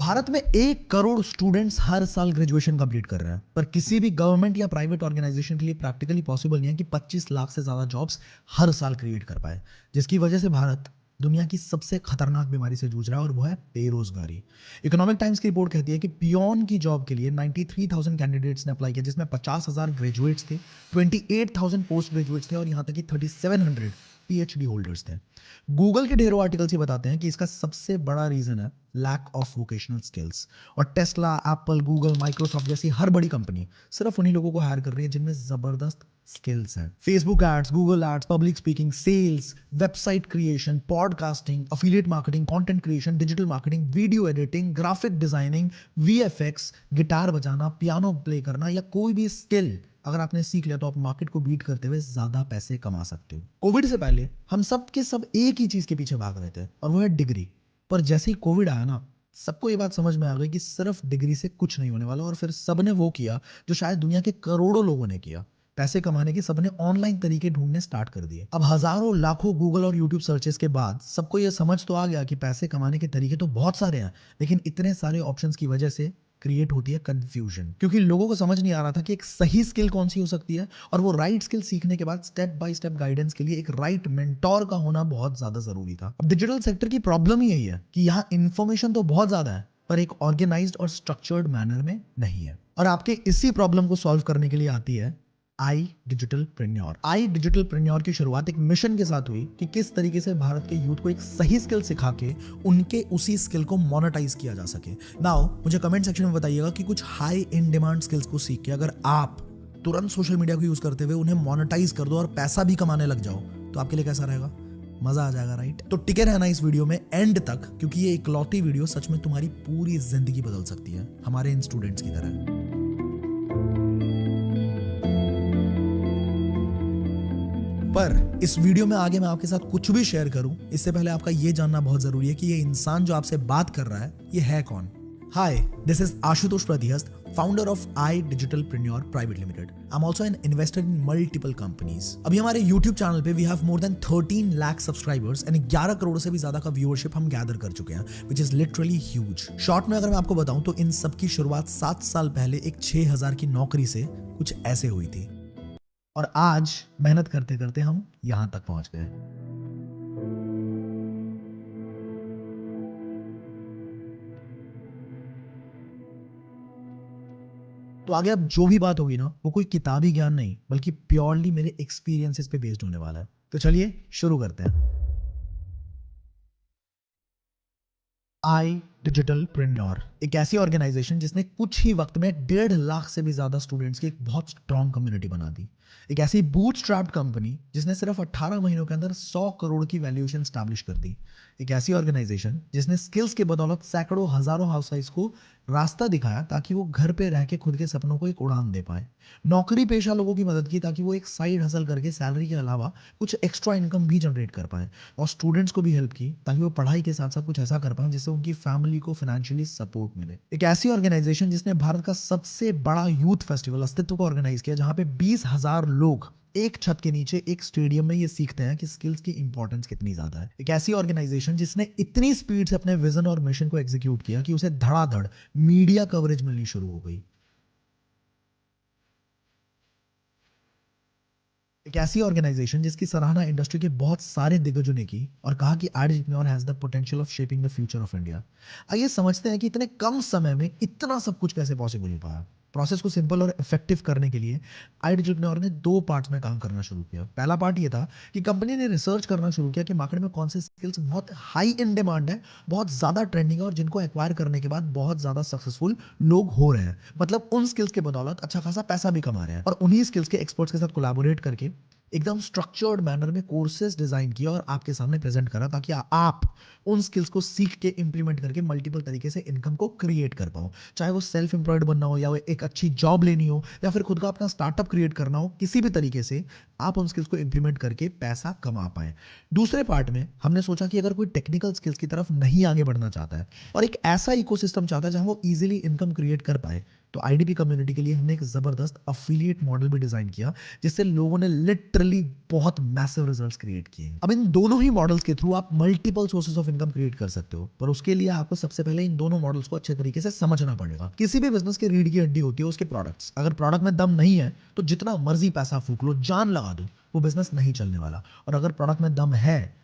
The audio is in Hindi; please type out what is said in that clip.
भारत में 1 करोड़ स्टूडेंट्स हर साल ग्रेजुएशन कंप्लीट कर रहे हैं, पर किसी भी गवर्नमेंट या प्राइवेट ऑर्गेनाइजेशन के लिए प्रैक्टिकली पॉसिबल नहीं है कि 25 लाख से ज़्यादा जॉब्स हर साल क्रिएट कर पाए, जिसकी वजह से भारत दुनिया की सबसे खतरनाक बीमारी से जूझ रहा है और वो है बेरोजगारी। इकोनॉमिक टाइम्स की रिपोर्ट कहती है कि पियोन की जॉब के लिए 93,000 कैंडिडेट्स ने अप्लाई किया, जिसमें 50,000 ग्रेजुएट्स थे, 28,000 पोस्ट ग्रेजुएट्स थे और यहाँ तक कि 3,700 पीएचडी होल्डर्स थे। गूगल के ढेरों आर्टिकल्स ये बताते हैं कि इसका सबसे बड़ा रीजन है लैक ऑफ वोकेशनल स्किल्स। और टेस्ला, एप्पल, गूगल, माइक्रोसॉफ्ट जैसी हर बड़ी कंपनी सिर्फ उन्हीं लोगों को हायर कर रही है जिनमें जबरदस्त स्किल्स हैं। Facebook ads, Google ads, public speaking, sales, website creation, podcasting, affiliate marketing, content creation, digital marketing, video editing, graphic designing, VFX, guitar बजाना, पियानो प्ले करना या कोई भी स्किल अगर आपने सीख लिया तो आप मार्केट को बीट करते हुए ज्यादा पैसे कमा सकते हो। कोविड से पहले हम सब के सब एक ही चीज के पीछे भाग रहे थे और वो है डिग्री। पर जैसे ही कोविड आया ना, सबको ये बात समझ में आ गई कि सिर्फ डिग्री से कुछ नहीं होने वाला और फिर सबने वो किया जो शायद दुनिया के करोड़ों लोगों ने किया। पैसे कमाने के सबने ऑनलाइन तरीके ढूंढने स्टार्ट कर दिए। अब हजारों लाखों गूगल और यूट्यूब सर्चेस के बाद सबको ये समझ तो आ गया कि पैसे कमाने के तरीके तो बहुत सारे हैं, लेकिन इतने सारे ऑप्शंस की वजह से क्रिएट होती है कंफ्यूजन, क्योंकि लोगों को समझ नहीं आ रहा था कि एक सही स्किल कौन सी हो सकती है और वो राइट स्किल सीखने के बाद स्टेप बाय स्टेप गाइडेंस के लिए एक राइट मेंटोर का होना बहुत ज्यादा जरूरी था। अब डिजिटल सेक्टर की प्रॉब्लम ही यही है कि यहाँ इंफॉर्मेशन तो बहुत ज्यादा है पर एक ऑर्गेनाइज्ड और स्ट्रक्चर्ड मैनर में नहीं है। और आपके इसी प्रॉब्लम को सॉल्व करने के लिए आती है आई डिजिटलप्रेन्योर। आई डिजिटलप्रेन्योर की शुरुआत एक मिशन के साथ हुई कि किस तरीके से भारत के यूथ को एक सही स्किल सिखा के उनके उसी स्किल को मोनेटाइज किया जा सके। नाउ मुझे कमेंट सेक्शन में बताइएगा कि कुछ हाई इन डिमांड स्किल्स को सीख के अगर आप तुरंत सोशल मीडिया को यूज करते हुए उन्हें मोनेटाइज कर दो और पैसा भी कमाने लग जाओ तो आपके लिए कैसा रहेगा? मजा आ जाएगा, राइट? तो टिके रहना इस वीडियो में एंड तक, क्योंकि ये इकलौती वीडियो सच में तुम्हारी पूरी जिंदगी बदल सकती है, हमारे इन स्टूडेंट्स की तरह। पर इस वीडियो में आगे मैं आपके साथ कुछ भी शेयर करूं, इससे पहले आपका ये जानना बहुत जरूरी है कि ये इंसान जो आपसे बात कर रहा है ये है कौन। Hi, this is Ashutosh Pradihast, founder of I digitalpreneur private limited. I am also an investor in multiple companies. अभी हमारे यूट्यूब चैनल पे we have more than 13 lakh subscribers and 11 crore से भी ज्यादा का व्यूअरशिप हम गैदर कर चुके हैं, which is literally huge. Short में अगर मैं आपको बताऊं तो इन सब की शुरुआत 7 साल पहले एक 6,000 की नौकरी से कुछ ऐसे हुई थी और आज मेहनत करते करते हम यहां तक पहुंच गए। तो आगे अब जो भी बात होगी ना, वो कोई किताबी ज्ञान नहीं बल्कि प्योरली मेरे एक्सपीरियंसेस पे बेस्ड होने वाला है। तो चलिए शुरू करते हैं। आई डिजिटलप्रेन्योर एक ऐसी ऑर्गेनाइजेशन जिसने कुछ ही वक्त में 1.5 लाख से भी ज्यादा स्टूडेंट्स की एक बहुत स्ट्रॉन्ग कम्युनिटी बना दी। एक ऐसी बूटस्ट्रैप्ड कंपनी जिसने सिर्फ 18 महीनों के अंदर 100 करोड़ की वैल्यूएशन स्टैब्लिश कर दी। एक ऐसी ऑर्गेनाइजेशन जिसने स्किल्स के बदौलत सैकड़ों हजारों हाउसवाइफ्स को रास्ता दिखाया ताकि वो घर पे रह के खुद के सपनों को एक उड़ान दे पाए। नौकरी पेशा लोगों की मदद की ताकि वो एक साइड हसल करके सैलरी के अलावा कुछ एक्स्ट्रा इनकम भी जनरेट कर पाए। और स्टूडेंट्स को भी हेल्प की ताकि वो पढ़ाई के साथ साथ कुछ ऐसा कर पाए जिससे उनकी फैमिली को फाइनेंशियली सपोर्ट मिले। एक ऐसी ऑर्गेनाइजेशन जिसने भारत का सबसे बड़ा यूथ फेस्टिवल अस्तित्व को ऑर्गेनाइज किया, जहां पे 20,000 लोग एक छत के नीचे एक स्टेडियम में ये सीखते हैं कि स्किल्स की इंपॉर्टेंस कितनी ज्यादा है। एक ऐसी ऑर्गेनाइजेशन जिसने इतनी स्पीड से अपने विजन और मिशन को एग्जीक्यूट किया कि उसे धड़ाधड़ मीडिया कवरेज मिलनी शुरू हो गई। एक ऐसी ऑर्गेनाइजेशन जिसकी सराहना इंडस्ट्री के बहुत सारे दिग्गजों ने की और कहा कि I digitalpreneur has the potential of shaping the future of India. आइए समझते हैं कि इतने कम समय में इतना सब कुछ कैसे पॉसिबल हो पाया। प्रोसेस को सिंपल और इफेक्टिव करने के लिए आईडिजिटलप्रेन्योर ने 2 पार्ट्स में काम करना शुरू किया। पहला पार्ट ये था कि कंपनी ने रिसर्च करना शुरू किया कि मार्केट में कौन से स्किल्स बहुत हाई इन डिमांड है, बहुत ज्यादा ट्रेंडिंग है और जिनको एक्वायर करने के बाद बहुत ज्यादा सक्सेसफुल लोग हो रहे हैं। मतलब उन स्किल्स के बदौलत अच्छा खासा पैसा भी कमा रहे हैं। और उन्हीं स्किल्स के एक्सपर्ट्स के साथ कोलैबोरेट करके एकदम स्ट्रक्चर्ड मैनर में कोर्सेज डिजाइन किया और आपके सामने प्रेजेंट करा ताकि आप उन स्किल्स को सीख के इंप्लीमेंट करके मल्टीपल तरीके से इनकम को क्रिएट कर पाओ। चाहे वो सेल्फ एम्प्लॉयड बनना हो या वो एक अच्छी जॉब लेनी हो या फिर खुद का अपना स्टार्टअप क्रिएट करना हो, किसी भी तरीके से आप उन स्किल्स को इंप्लीमेंट करके पैसा कमा पाए। दूसरे पार्ट में हमने सोचा कि अगर कोई टेक्निकल स्किल्स की तरफ नहीं आगे बढ़ना चाहता है और एक ऐसा इकोसिस्टम चाहता है जहां वो इजीली इनकम क्रिएट कर पाए, तो आईडीपी कम्युनिटी के लिए हमने एक ज़बरदस्त अफिलिएट मॉडल भी डिज़ाइन किया, जिससे लोगों ने लिटरली बहुत मैसिव रिजल्ट्स क्रिएट किए। अब इन दोनों ही मॉडल्स के थ्रू आप multiple sources of income create कर सकते हो, पर उसके लिए आपको सबसे पहले इन दोनों मॉडल्स को अच्छे तरीके से समझना पड़ेगा। किसी भी बिजनेस की रीढ़ की हड्डी होती है उसके प्रोडक्ट्स। अगर प्रोडक्ट में दम नहीं है तो जितना मर्जी पैसा फूक लो, जान लगा दो, वो बिजनेस नहीं चलने वाला। और अगर प्रोडक्ट में दम है